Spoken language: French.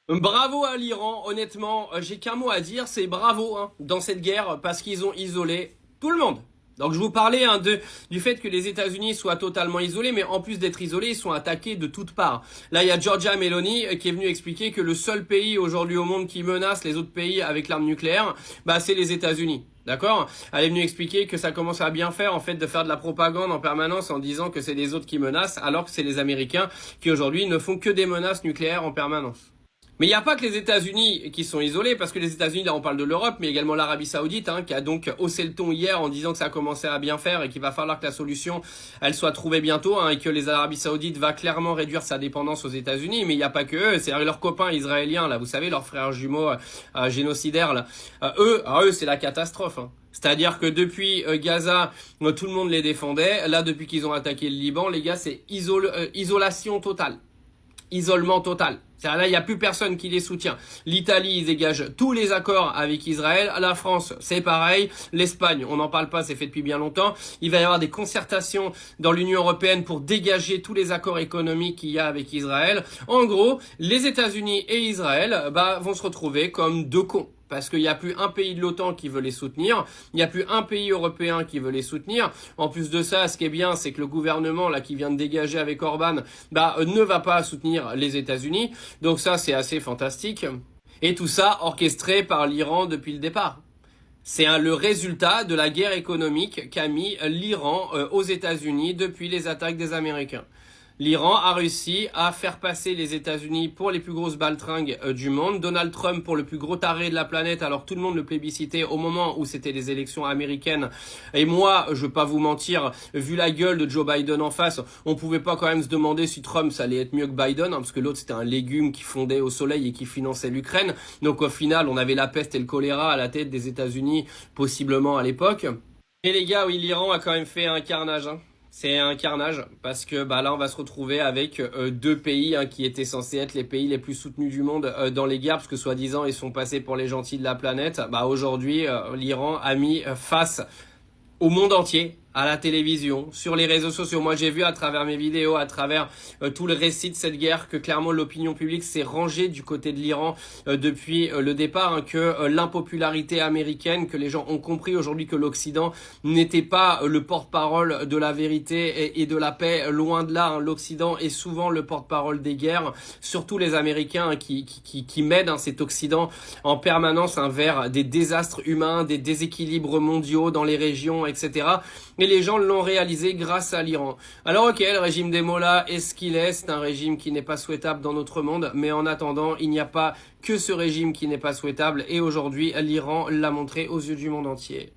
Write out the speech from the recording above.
Bravo à l'Iran, honnêtement, j'ai qu'un mot à dire, c'est bravo hein, dans cette guerre parce qu'ils ont isolé tout le monde. Donc je vous parlais du fait que les États-Unis soient totalement isolés, mais en plus d'être isolés, ils sont attaqués de toutes parts. Là, il y a Giorgia Meloni qui est venue expliquer que le seul pays aujourd'hui au monde qui menace les autres pays avec l'arme nucléaire, bah c'est les États-Unis. D'accord? Elle est venue expliquer que ça commence à bien faire en fait de faire de la propagande en permanence en disant que c'est les autres qui menacent, alors que c'est les Américains qui aujourd'hui ne font que des menaces nucléaires en permanence. Mais il n'y a pas que les États-Unis qui sont isolés, parce que les États-Unis, là on parle de l'Europe, mais également l'Arabie Saoudite, hein, qui a donc haussé le ton hier en disant que ça a commencé à bien faire et qu'il va falloir que la solution, elle soit trouvée bientôt, hein, et que les Arabes Saoudites va clairement réduire sa dépendance aux États-Unis. Mais il n'y a pas que eux, c'est leurs copains israéliens, là, vous savez, leurs frères jumeaux génocidaires, là. Eux, c'est la catastrophe. Hein. C'est-à-dire que depuis Gaza, tout le monde les défendait. Là, depuis qu'ils ont attaqué le Liban, les gars, c'est isolation totale. Isolement total. Là, il n'y a plus personne qui les soutient. L'Italie, ils dégagent tous les accords avec Israël. La France, c'est pareil. L'Espagne, on n'en parle pas, c'est fait depuis bien longtemps. Il va y avoir des concertations dans l'Union européenne pour dégager tous les accords économiques qu'il y a avec Israël. En gros, les États-Unis et Israël vont se retrouver comme deux cons. Parce qu'il n'y a plus un pays de l'OTAN qui veut les soutenir, il n'y a plus un pays européen qui veut les soutenir. En plus de ça, ce qui est bien, c'est que le gouvernement là qui vient de dégager avec Orban, ne va pas soutenir les États-Unis. Donc ça, c'est assez fantastique. Et tout ça orchestré par l'Iran depuis le départ. C'est le résultat de la guerre économique qu'a mis l'Iran aux États-Unis depuis les attaques des Américains. L'Iran a réussi à faire passer les États-Unis pour les plus grosses baltringues du monde, Donald Trump pour le plus gros taré de la planète, alors tout le monde le plébiscitait au moment où c'était les élections américaines. Et moi, je veux pas vous mentir, vu la gueule de Joe Biden en face, on pouvait pas quand même se demander si Trump ça allait être mieux que Biden, hein, parce que l'autre c'était un légume qui fondait au soleil et qui finançait l'Ukraine. Donc au final, on avait la peste et le choléra à la tête des États-Unis, possiblement à l'époque. Et les gars, oui, l'Iran a quand même fait un carnage, hein. C'est un carnage parce que là on va se retrouver avec deux pays qui étaient censés être les pays les plus soutenus du monde dans les guerres parce que soi-disant ils sont passés pour les gentils de la planète. Aujourd'hui l'Iran a mis face au monde entier, à la télévision, sur les réseaux sociaux. Moi, j'ai vu à travers mes vidéos, à travers tout le récit de cette guerre, que clairement l'opinion publique s'est rangée du côté de l'Iran depuis le départ, hein, que l'impopularité américaine, que les gens ont compris aujourd'hui que l'Occident n'était pas le porte-parole de la vérité et de la paix, loin de là. Hein. L'Occident est souvent le porte-parole des guerres, surtout les Américains qui mènent cet Occident en permanence vers des désastres humains, des déséquilibres mondiaux dans les régions, etc. Et les gens l'ont réalisé grâce à l'Iran. Alors ok, le régime des mollahs est ce qu'il est, c'est un régime qui n'est pas souhaitable dans notre monde, mais en attendant, il n'y a pas que ce régime qui n'est pas souhaitable, et aujourd'hui, l'Iran l'a montré aux yeux du monde entier.